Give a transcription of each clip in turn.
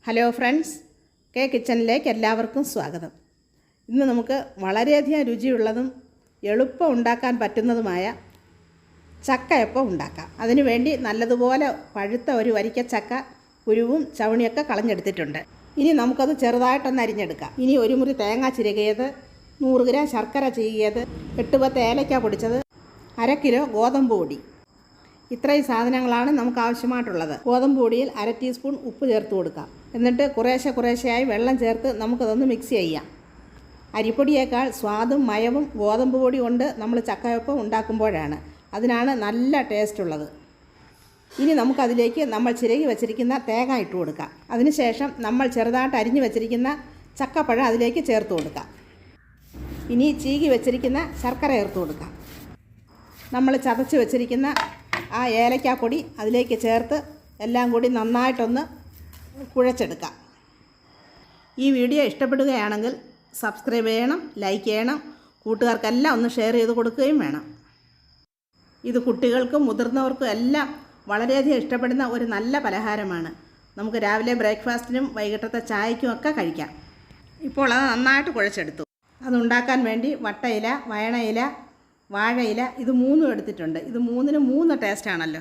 Hello friends, K കിച്ചണിലേക്ക് എല്ലാവർക്കും സ്വാഗതം. ഇന്ന് നമുക്ക് വളരെയധികം രുചിയുള്ളതും എളുപ്പം ഉണ്ടാക്കാൻ പറ്റുന്നതുമായ ചക്കയപ്പം ഉണ്ടാക്കാം. അതിനുവേണ്ടി നല്ലതുപോലെ പഴുത്ത ഒരു വരിക്കച്ചക്ക കുരുവും ചവണിയൊക്കെ കളഞ്ഞെടുത്തിട്ടുണ്ട്. ഇനി നമുക്കത് ചെറുതായിട്ടൊന്ന് അരിഞ്ഞെടുക്കാം. ഇനി ഒരു മുറി തേങ്ങ ചിരകിയത്, 100 ഗ്രാം ശർക്കര ചീകിയത്, 8-10 ഏലക്ക പൊടിച്ചത്, 1/2 കിലോ ഗോതമ്പ് പൊടി. ഇത്രയും സാധനങ്ങളാണ് നമുക്ക് ആവശ്യമായിട്ടുള്ളത്. ഗോതമ്പ് പൊടിയിൽ 1/2 ടീസ്പൂൺ ഉപ്പ് ചേർത്ത് കൊടുക്കാം. എന്നിട്ട് കുറേശ്ശെയായി വെള്ളം ചേർത്ത് നമുക്കതൊന്ന് മിക്സ് ചെയ്യാം. അരിപ്പൊടിയേക്കാൾ സ്വാദും മയവും ഗോതമ്പ് പൊടി കൊണ്ട് നമ്മൾ ചക്കയപ്പം ഉണ്ടാക്കുമ്പോഴാണ്. അതിനാണ് നല്ല ടേസ്റ്റ് ഉള്ളത്. ഇനി നമുക്കതിലേക്ക് നമ്മൾ ചിരകി വെച്ചിരിക്കുന്ന തേങ്ങ ഇട്ട് കൊടുക്കാം. അതിനുശേഷം നമ്മൾ ചെറുതായിട്ട് അരിഞ്ഞു വെച്ചിരിക്കുന്ന ചക്കപ്പഴം അതിലേക്ക് ചേർത്ത് കൊടുക്കാം. ഇനി ചീകി വെച്ചിരിക്കുന്ന ശർക്കര ചേർത്ത് കൊടുക്കാം. നമ്മൾ ചതച്ച് വെച്ചിരിക്കുന്ന ആ ഏലക്കാപ്പൊടി അതിലേക്ക് ചേർത്ത് എല്ലാം കൂടി നന്നായിട്ടൊന്ന് കുഴച്ചെടുക്കാം. ഈ വീഡിയോ ഇഷ്ടപ്പെടുകയാണെങ്കിൽ സബ്സ്ക്രൈബ് ചെയ്യണം, ലൈക്ക് ചെയ്യണം, കൂട്ടുകാർക്കെല്ലാം ഒന്ന് ഷെയർ ചെയ്ത് കൊടുക്കുകയും വേണം. ഇത് കുട്ടികൾക്കും മുതിർന്നവർക്കും എല്ലാം വളരെയധികം ഇഷ്ടപ്പെടുന്ന ഒരു നല്ല പലഹാരമാണ്. നമുക്ക് രാവിലെ ബ്രേക്ക്ഫാസ്റ്റിനും വൈകിട്ടത്തെ ചായയ്ക്കും ഒക്കെ കഴിക്കാം. ഇപ്പോൾ അത് നന്നായിട്ട് കുഴച്ചെടുത്തു. അതുണ്ടാക്കാൻ വേണ്ടി വട്ടയില, വയണയില, വാഴയില ഇത് 3 എടുത്തിട്ടുണ്ട്. ഇത് 3നും 3 ടേസ്റ്റാണല്ലോ.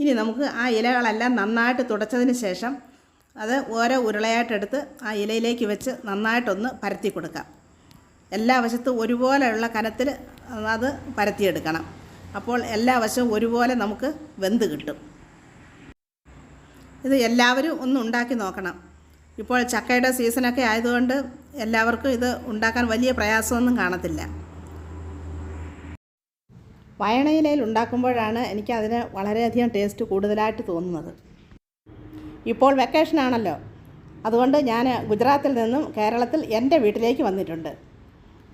ഇനി നമുക്ക് ആ ഇലകളെല്ലാം നന്നായിട്ട് തുടച്ചതിന് ശേഷം അത് ഓരോ ഉരുളയായിട്ടെടുത്ത് ആ ഇലയിലേക്ക് വെച്ച് നന്നായിട്ടൊന്ന് പരത്തി കൊടുക്കാം. എല്ലാ വശത്തും ഒരുപോലെയുള്ള കനത്തിൽ അത് പരത്തിയെടുക്കണം. അപ്പോൾ എല്ലാ വശവും ഒരുപോലെ നമുക്ക് വെന്ത് കിട്ടും. ഇത് എല്ലാവരും ഒന്ന് ഉണ്ടാക്കി നോക്കണം. ഇപ്പോൾ ചക്കയുടെ സീസണൊക്കെ ആയതുകൊണ്ട് എല്ലാവർക്കും ഇത് ഉണ്ടാക്കാൻ വലിയ പ്രയാസമൊന്നും കാണത്തില്ല. വയണയിലയിൽ ഉണ്ടാക്കുമ്പോഴാണ് എനിക്കതിന് വളരെയധികം ടേസ്റ്റ് കൂടുതലായിട്ട് തോന്നുന്നത്. ഇപ്പോൾ വെക്കേഷനാണല്ലോ, അതുകൊണ്ട് ഞാൻ ഗുജറാത്തിൽ നിന്നും കേരളത്തിൽ എൻ്റെ വീട്ടിലേക്ക് വന്നിട്ടുണ്ട്.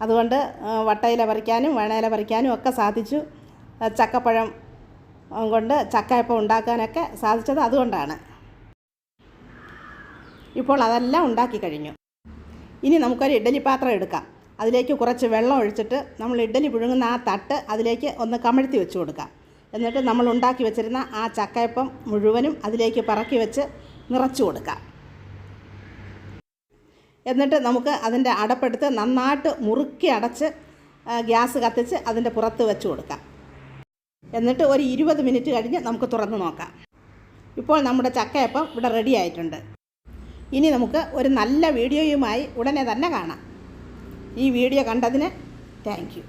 അതുകൊണ്ട് വട്ടയില പറിക്കാനും വയണയില പറിക്കാനും ഒക്കെ സാധിച്ചു. ചക്കപ്പഴം കൊണ്ട് ചക്കയപ്പം ഉണ്ടാക്കാനൊക്കെ സാധിച്ചത് അതുകൊണ്ടാണ്. ഇപ്പോൾ അതെല്ലാം ഉണ്ടാക്കി കഴിഞ്ഞു. ഇനി നമുക്കൊരു ഇഡ്ഡലി പാത്രം എടുക്കാം. അതിലേക്ക് കുറച്ച് വെള്ളം ഒഴിച്ചിട്ട് നമ്മൾ ഇഡ്ഡലി പുഴുങ്ങുന്ന ആ തട്ട് അതിലേക്ക് ഒന്ന് കമഴ്ത്തി വെച്ച് കൊടുക്കാം. എന്നിട്ട് നമ്മൾ ഉണ്ടാക്കി വെച്ചിരുന്ന ആ ചക്കയപ്പം മുഴുവനും അതിലേക്ക് പറക്കി വെച്ച് നിറച്ചു കൊടുക്കാം. എന്നിട്ട് നമുക്ക് അതിൻ്റെ അടപ്പെടുത്ത് നന്നായിട്ട് മുറുക്കി അടച്ച് ഗ്യാസ് കത്തിച്ച് അതിൻ്റെ പുറത്ത് വെച്ച് കൊടുക്കാം. എന്നിട്ട് ഒരു 20 മിനിറ്റ് കഴിഞ്ഞ് നമുക്ക് തുറന്ന് നോക്കാം. ഇപ്പോൾ നമ്മുടെ ചക്കയപ്പം ഇവിടെ റെഡി ആയിട്ടുണ്ട്. ഇനി നമുക്ക് ഒരു നല്ല വീഡിയോയുമായി ഉടനെ തന്നെ കാണാം. ഈ വീഡിയോ കണ്ടതിന് താങ്ക് യു.